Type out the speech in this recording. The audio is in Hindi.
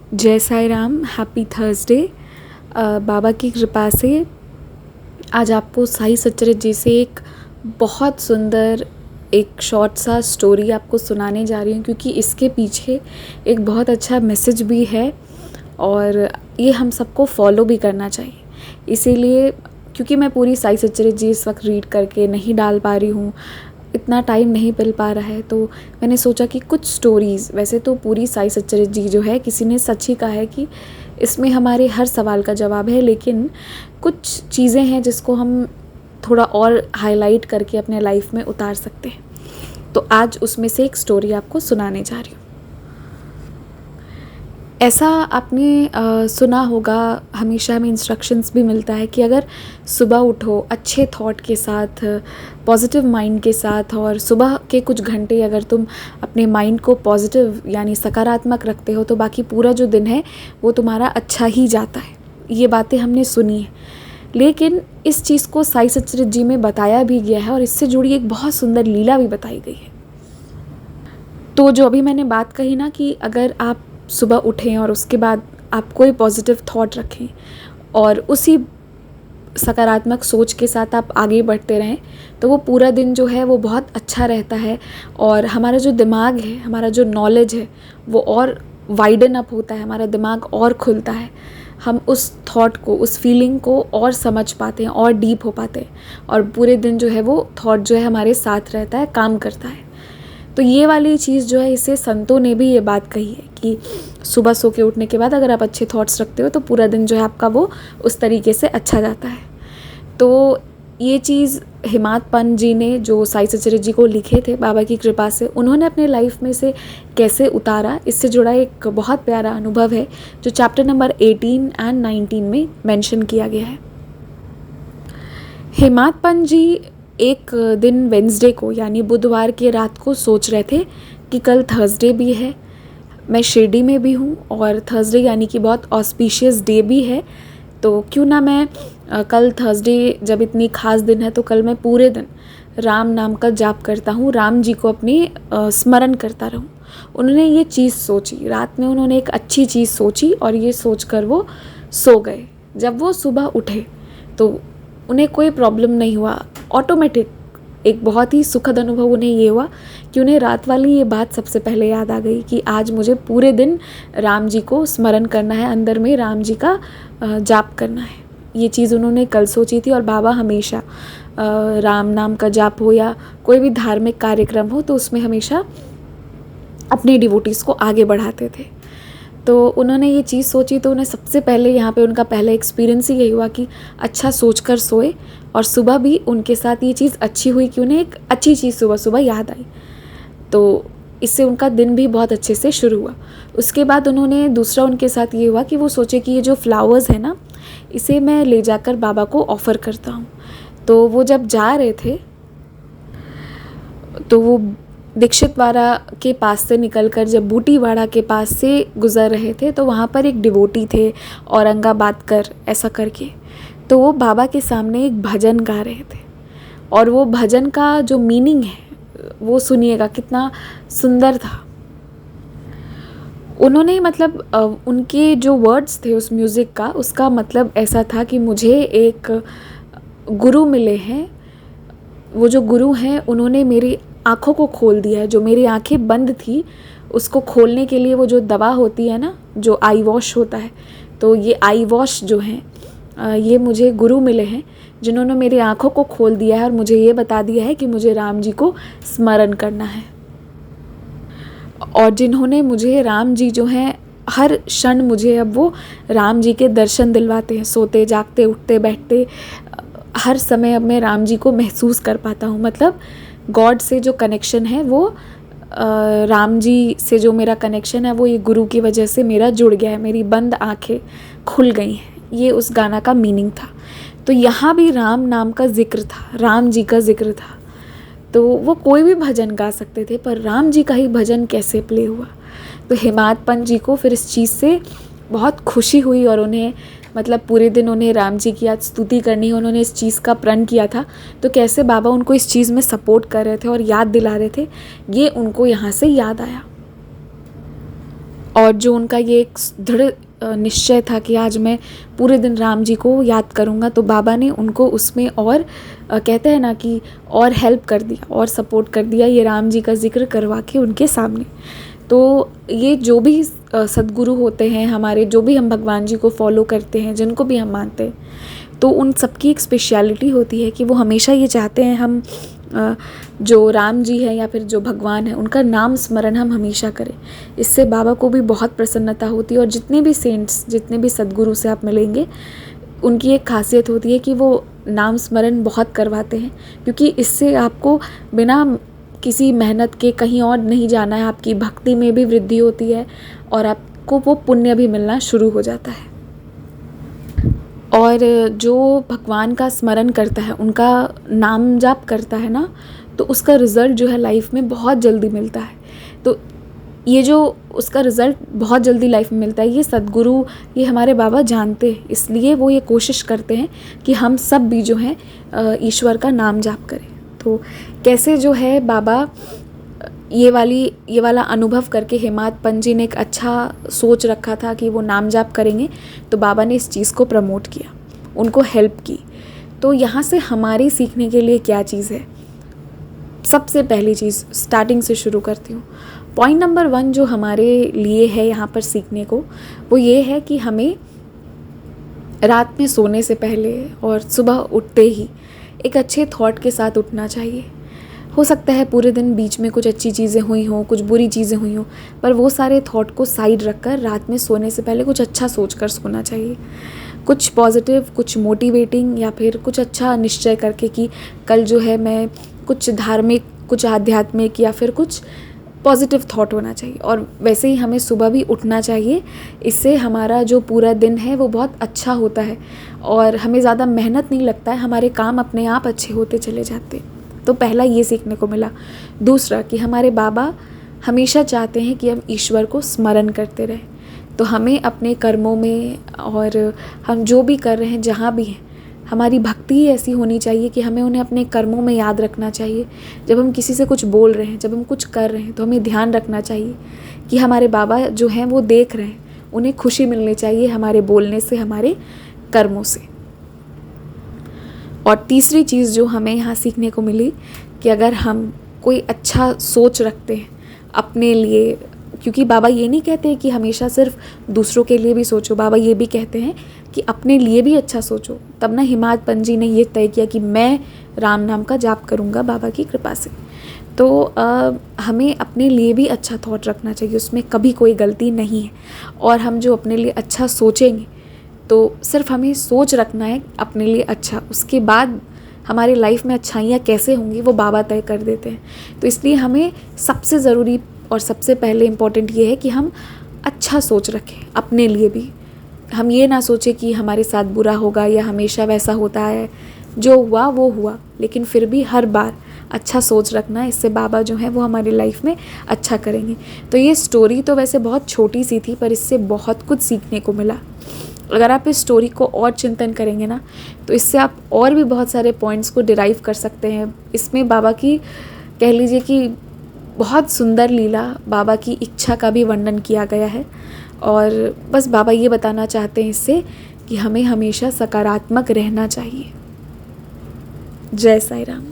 जय साई राम, हैप्पी थर्सडे। बाबा की कृपा से आज आपको साई सच्चरित्र जी से एक बहुत सुंदर एक शॉर्ट सा स्टोरी आपको सुनाने जा रही हूँ, क्योंकि इसके पीछे एक बहुत अच्छा मैसेज भी है और ये हम सबको फॉलो भी करना चाहिए। इसीलिए क्योंकि मैं पूरी साई सच्चरित्र जी इस वक्त रीड करके नहीं डाल पा रही हूँ, इतना टाइम नहीं मिल पा रहा है, तो मैंने सोचा कि कुछ स्टोरीज़, वैसे तो पूरी साई सच्चरित्र जी जो है, किसी ने सच ही कहा है कि इसमें हमारे हर सवाल का जवाब है, लेकिन कुछ चीज़ें हैं जिसको हम थोड़ा और हाईलाइट करके अपने लाइफ में उतार सकते हैं। तो आज उसमें से एक स्टोरी आपको सुनाने जा रही हूँ। ऐसा आपने सुना होगा, हमेशा हमें इंस्ट्रक्शंस भी मिलता है कि अगर सुबह उठो अच्छे थॉट के साथ, पॉजिटिव माइंड के साथ, और सुबह के कुछ घंटे अगर तुम अपने माइंड को पॉजिटिव यानी सकारात्मक रखते हो तो बाकी पूरा जो दिन है वो तुम्हारा अच्छा ही जाता है। ये बातें हमने सुनी है, लेकिन इस चीज़ को साई सच्चरित्र जी में बताया भी गया है और इससे जुड़ी एक बहुत सुंदर लीला भी बताई गई है। तो जो अभी मैंने बात कही ना कि अगर आप सुबह उठें और उसके बाद आप कोई पॉजिटिव थॉट रखें और उसी सकारात्मक सोच के साथ आप आगे बढ़ते रहें, तो वो पूरा दिन जो है वो बहुत अच्छा रहता है और हमारा जो दिमाग है, हमारा जो नॉलेज है वो और वाइडन अप होता है, हमारा दिमाग और खुलता है। हम उस थॉट को, उस फीलिंग को और समझ पाते हैं और डीप हो पाते हैं और पूरे दिन जो है वो थॉट जो है हमारे साथ रहता है, काम करता है। तो ये वाली चीज़ जो है, इसे संतों ने भी ये बात कही है कि सुबह सो के उठने के बाद अगर आप अच्छे थॉट्स रखते हो तो पूरा दिन जो है आपका वो उस तरीके से अच्छा जाता है। तो ये चीज़ हिमात पंत जी ने, जो साई सच्चरित्र जी को लिखे थे बाबा की कृपा से, उन्होंने अपने लाइफ में से कैसे उतारा, इससे जुड़ा एक बहुत प्यारा अनुभव है जो चैप्टर नंबर 18 एंड 19 में मेंशन किया गया है। हिमात पंत जी एक दिन वेंसडे को यानी बुधवार के रात को सोच रहे थे कि कल थर्सडे भी है, मैं शिरडी में भी हूँ और थर्सडे यानी कि बहुत ऑस्पिशियस डे भी है, तो क्यों ना मैं कल थर्सडे जब इतनी खास दिन है तो कल मैं पूरे दिन राम नाम का जाप करता हूँ, राम जी को अपने स्मरण करता रहूँ। उन्होंने ये चीज़ सोची, रात में उन्होंने एक अच्छी चीज़ सोची और ये सोचकर वो सो गए। जब वो सुबह उठे तो उन्हें कोई प्रॉब्लम नहीं हुआ, ऑटोमेटिक एक बहुत ही सुखद अनुभव उन्हें ये हुआ कि उन्हें रात वाली ये बात सबसे पहले याद आ गई कि आज मुझे पूरे दिन राम जी को स्मरण करना है, अंदर में राम जी का जाप करना है। ये चीज़ उन्होंने कल सोची थी और बाबा हमेशा राम नाम का जाप हो या कोई भी धार्मिक कार्यक्रम हो तो उसमें हमेशा अपने डिवोटीज़ को आगे बढ़ाते थे। तो उन्होंने ये चीज़ सोची तो उन्हें सबसे पहले यहाँ पे उनका पहला एक्सपीरियंस ही यही हुआ कि अच्छा सोचकर सोए, और सुबह भी उनके साथ ये चीज़ अच्छी हुई कि उन्हें एक अच्छी चीज़ सुबह सुबह याद आई। तो इससे उनका दिन भी बहुत अच्छे से शुरू हुआ। उसके बाद उन्होंने दूसरा उनके साथ ये हुआ कि वो सोचे कि ये जो फ्लावर्स है ना, इसे मैं ले जाकर बाबा को ऑफ़र करता हूँ। तो वो जब जा रहे थे तो वो दीक्षितवाड़ा के पास से निकलकर जब बूटीवाड़ा के पास से गुज़र रहे थे तो वहाँ पर एक डिवोटी थे, औरंगाबाद कर ऐसा करके। तो वो बाबा के सामने एक भजन गा रहे थे और वो भजन का जो मीनिंग है वो सुनिएगा, कितना सुंदर था। उन्होंने मतलब उनके जो वर्ड्स थे उस म्यूज़िक का, उसका मतलब ऐसा था कि मुझे एक गुरु मिले हैं, वो जो गुरु हैं उन्होंने मेरी आँखों को खोल दिया है, जो मेरी आँखें बंद थी उसको खोलने के लिए वो जो दवा होती है ना, जो आई वॉश होता है, तो ये आई वॉश जो हैं ये मुझे गुरु मिले हैं जिन्होंने मेरी आँखों को खोल दिया है और मुझे ये बता दिया है कि मुझे राम जी को स्मरण करना है, और जिन्होंने मुझे राम जी जो हैं हर क्षण मुझे अब वो राम जी के दर्शन दिलवाते हैं, सोते जागते उठते बैठते हर समय अब मैं राम जी को महसूस कर पाता हूँ। मतलब गॉड से जो कनेक्शन है वो राम जी से जो मेरा कनेक्शन है वो ये गुरु की वजह से मेरा जुड़ गया है, मेरी बंद आँखें खुल गई हैं। ये उस गाना का मीनिंग था। तो यहाँ भी राम नाम का जिक्र था, राम जी का जिक्र था। तो वो कोई भी भजन गा सकते थे, पर राम जी का ही भजन कैसे प्ले हुआ। तो हिमात पंत जी को फिर इस चीज़ से बहुत खुशी हुई और उन्हें मतलब पूरे दिन उन्हें राम जी की आज स्तुति करनी है, उन्होंने इस चीज़ का प्रण किया था। तो कैसे बाबा उनको इस चीज़ में सपोर्ट कर रहे थे और याद दिला रहे थे, ये उनको यहाँ से याद आया। और जो उनका ये एक दृढ़ निश्चय था कि आज मैं पूरे दिन राम जी को याद करूँगा, तो बाबा ने उनको उसमें और कहते हैं ना कि और हेल्प कर दिया और सपोर्ट कर दिया, ये राम जी का जिक्र करवा के उनके सामने। तो ये जो भी सद्गुरु होते हैं हमारे, जो भी हम भगवान जी को फॉलो करते हैं, जिनको भी हम मानते हैं, तो उन सबकी एक स्पेशलिटी होती है कि वो हमेशा ये चाहते हैं हम जो राम जी हैं या फिर जो भगवान हैं उनका नाम स्मरण हम हमेशा करें। इससे बाबा को भी बहुत प्रसन्नता होती है। और जितने भी सेंट्स, जितने भी सद्गुरु से आप मिलेंगे, उनकी एक खासियत होती है कि वो नाम स्मरण बहुत करवाते हैं, क्योंकि इससे आपको बिना किसी मेहनत के कहीं और नहीं जाना है, आपकी भक्ति में भी वृद्धि होती है और आपको वो पुण्य भी मिलना शुरू हो जाता है। और जो भगवान का स्मरण करता है, उनका नाम जाप करता है ना, तो उसका रिज़ल्ट जो है लाइफ में बहुत जल्दी मिलता है। तो ये जो उसका रिज़ल्ट बहुत जल्दी लाइफ में मिलता है, ये सद्गुरु, ये हमारे बाबा जानते हैं, इसलिए वो ये कोशिश करते हैं कि हम सब भी जो हैं ईश्वर का नाम जाप करें। तो कैसे जो है बाबा ये वाला अनुभव करके हेमाद पंत जी ने एक अच्छा सोच रखा था कि वो नाम जाप करेंगे, तो बाबा ने इस चीज़ को प्रमोट किया, उनको हेल्प की। तो यहाँ से हमारी सीखने के लिए क्या चीज़ है? सबसे पहली चीज़ स्टार्टिंग से शुरू करती हूँ। पॉइंट नंबर 1 जो हमारे लिए है यहाँ पर सीखने को, वो ये है कि हमें रात में सोने से पहले और सुबह उठते ही एक अच्छे थॉट के साथ उठना चाहिए। हो सकता है पूरे दिन बीच में कुछ अच्छी चीज़ें हुई हों, कुछ बुरी चीज़ें हुई हों, पर वो सारे थॉट को साइड रखकर रात में सोने से पहले कुछ अच्छा सोचकर सोना चाहिए। कुछ पॉजिटिव, कुछ मोटिवेटिंग, या फिर कुछ अच्छा निश्चय करके कि कल जो है मैं कुछ धार्मिक, कुछ आध्यात्मिक या फिर कुछ पॉजिटिव थॉट होना चाहिए। और वैसे ही हमें सुबह भी उठना चाहिए। इससे हमारा जो पूरा दिन है वो बहुत अच्छा होता है और हमें ज़्यादा मेहनत नहीं लगता है, हमारे काम अपने आप अच्छे होते चले जाते हैं। तो पहला ये सीखने को मिला। दूसरा कि हमारे बाबा हमेशा चाहते हैं कि हम ईश्वर को स्मरण करते रहें। तो हमें अपने कर्मों में और हम जो भी कर रहे हैं, जहाँ भी हैं, हमारी भक्ति ही ऐसी होनी चाहिए कि हमें उन्हें अपने कर्मों में याद रखना चाहिए। जब हम किसी से कुछ बोल रहे हैं, जब हम कुछ कर रहे हैं, तो हमें ध्यान रखना चाहिए कि हमारे बाबा जो हैं वो देख रहे हैं, उन्हें खुशी मिलनी चाहिए हमारे बोलने से, हमारे कर्मों से। और तीसरी चीज़ जो हमें यहाँ सीखने को मिली कि अगर हम कोई अच्छा सोच रखते हैं अपने लिए, क्योंकि बाबा ये नहीं कहते कि हमेशा सिर्फ दूसरों के लिए भी सोचो, बाबा ये भी कहते हैं कि अपने लिए भी अच्छा सोचो। तब ना हेमाद पंत जी ने ये तय किया कि मैं राम नाम का जाप करूँगा बाबा की कृपा से। तो हमें अपने लिए भी अच्छा थॉट रखना चाहिए, उसमें कभी कोई गलती नहीं है। और हम जो अपने लिए अच्छा सोचेंगे, तो सिर्फ हमें सोच रखना है अपने लिए अच्छा, उसके बाद हमारी लाइफ में अच्छाइयाँ कैसे होंगी वो बाबा तय कर देते हैं। तो इसलिए हमें सबसे ज़रूरी और सबसे पहले इम्पॉर्टेंट ये है कि हम अच्छा सोच रखें अपने लिए भी। हम ये ना सोचें कि हमारे साथ बुरा होगा या हमेशा वैसा होता है, जो हुआ वो हुआ, लेकिन फिर भी हर बार अच्छा सोच रखना है। इससे बाबा जो है वो हमारी लाइफ में अच्छा करेंगे। तो ये स्टोरी तो वैसे बहुत छोटी सी थी, पर इससे बहुत कुछ सीखने को मिला। अगर आप इस स्टोरी को और चिंतन करेंगे ना, तो इससे आप और भी बहुत सारे पॉइंट्स को डिराइव कर सकते हैं। इसमें बाबा की, कह लीजिए कि बहुत सुंदर लीला, बाबा की इच्छा का भी वर्णन किया गया है। और बस बाबा ये बताना चाहते हैं इससे कि हमें हमेशा सकारात्मक रहना चाहिए। जय साईं राम।